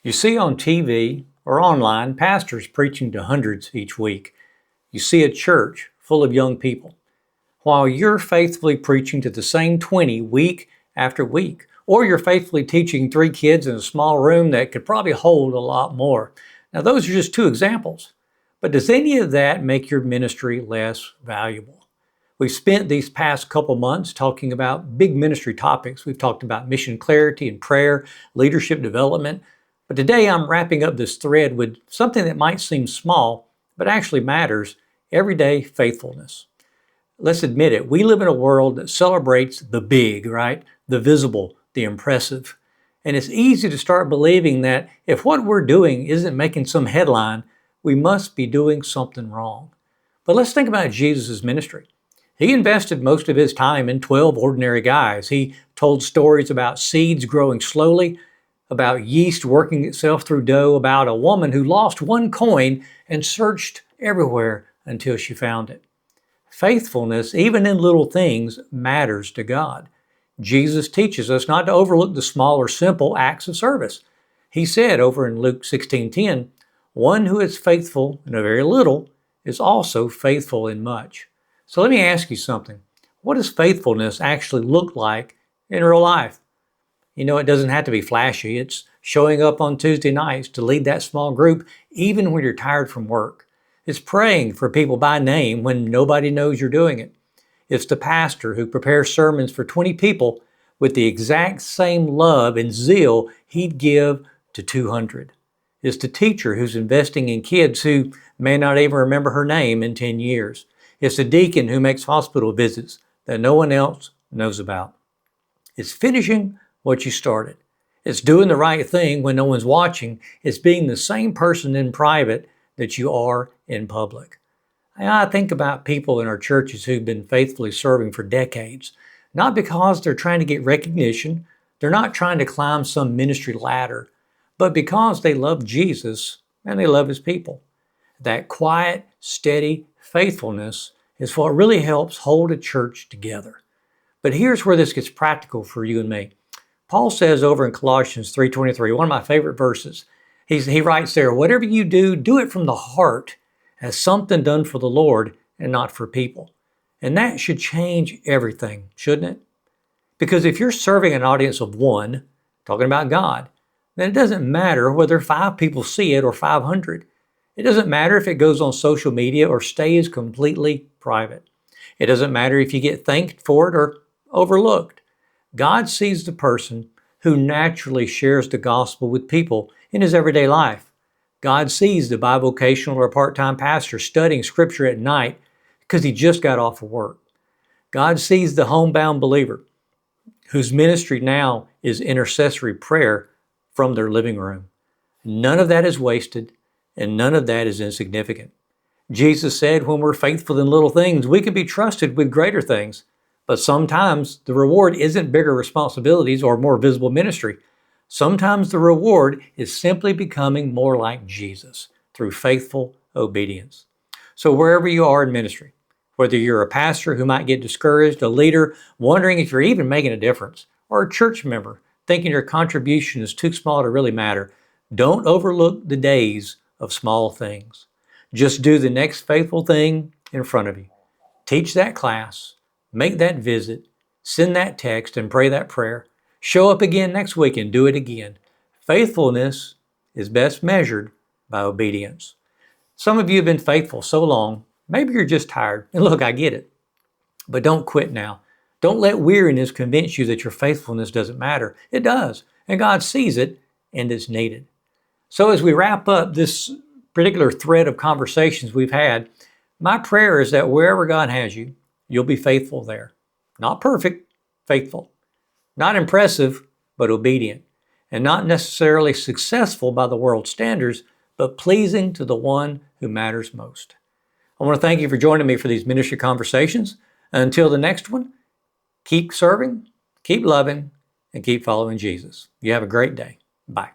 You see on TV or online pastors preaching to hundreds each week. You see a church full of young people, while you're faithfully preaching to the same 20 week after week. Or you're faithfully teaching 3 kids in a small room that could probably hold a lot more. Now, those are just 2 examples. But does any of that make your ministry less valuable? We've spent these past couple months talking about big ministry topics. We've talked about mission clarity and prayer, leadership development. But today I'm wrapping up this thread with something that might seem small, but actually matters: everyday faithfulness. Let's admit it, we live in a world that celebrates the big, right? The visible, the impressive. And it's easy to start believing that if what we're doing isn't making some headline, we must be doing something wrong. But let's think about Jesus' ministry. He invested most of his time in 12 ordinary guys. He told stories about seeds growing slowly, about yeast working itself through dough, about a woman who lost 1 coin and searched everywhere until she found it. Faithfulness, even in little things, matters to God. Jesus teaches us not to overlook the small or simple acts of service. He said over in Luke 16:10, "One who is faithful in a very little is also faithful in much." So let me ask you something. What does faithfulness actually look like in real life? You know, it doesn't have to be flashy. It's showing up on Tuesday nights to lead that small group even when you're tired from work. It's praying for people by name when nobody knows you're doing it. It's the pastor who prepares sermons for 20 people with the exact same love and zeal he'd give to 200. It's the teacher who's investing in kids who may not even remember her name in 10 years. It's the deacon who makes hospital visits that no one else knows about. It's finishing what you started. It's doing the right thing when no one's watching. It's being the same person in private that you are in public. I think about people in our churches who've been faithfully serving for decades, not because they're trying to get recognition, they're not trying to climb some ministry ladder, but because they love Jesus and they love his people. That quiet, steady faithfulness is what really helps hold a church together. But here's where this gets practical for you and me. Paul says over in Colossians 3:23, one of my favorite verses, he writes there, "Whatever you do, do it from the heart as something done for the Lord and not for people." And that should change everything, shouldn't it? Because if you're serving an audience of 1, talking about God, then it doesn't matter whether 5 people see it or 500. It doesn't matter if it goes on social media or stays completely private. It doesn't matter if you get thanked for it or overlooked. God sees the person who naturally shares the gospel with people in his everyday life. God sees the bivocational or part-time pastor studying scripture at night because he just got off of work. God sees the homebound believer whose ministry now is intercessory prayer from their living room. None of that is wasted, and none of that is insignificant. Jesus said when we're faithful in little things, we can be trusted with greater things. But sometimes the reward isn't bigger responsibilities or more visible ministry. Sometimes the reward is simply becoming more like Jesus through faithful obedience. So wherever you are in ministry, whether you're a pastor who might get discouraged, a leader wondering if you're even making a difference, or a church member thinking your contribution is too small to really matter, don't overlook the days of small things. Just do the next faithful thing in front of you. Teach that class. Make that visit, send that text, and pray that prayer. Show up again next week and do it again. Faithfulness is best measured by obedience. Some of you have been faithful so long, maybe you're just tired. And look, I get it. But don't quit now. Don't let weariness convince you that your faithfulness doesn't matter. It does, and God sees it, and it's needed. So as we wrap up this particular thread of conversations we've had, my prayer is that wherever God has you, you'll be faithful there. Not perfect, faithful. Not impressive, but obedient. And not necessarily successful by the world's standards, but pleasing to the one who matters most. I want to thank you for joining me for these ministry conversations. Until the next one, keep serving, keep loving, and keep following Jesus. You have a great day. Bye.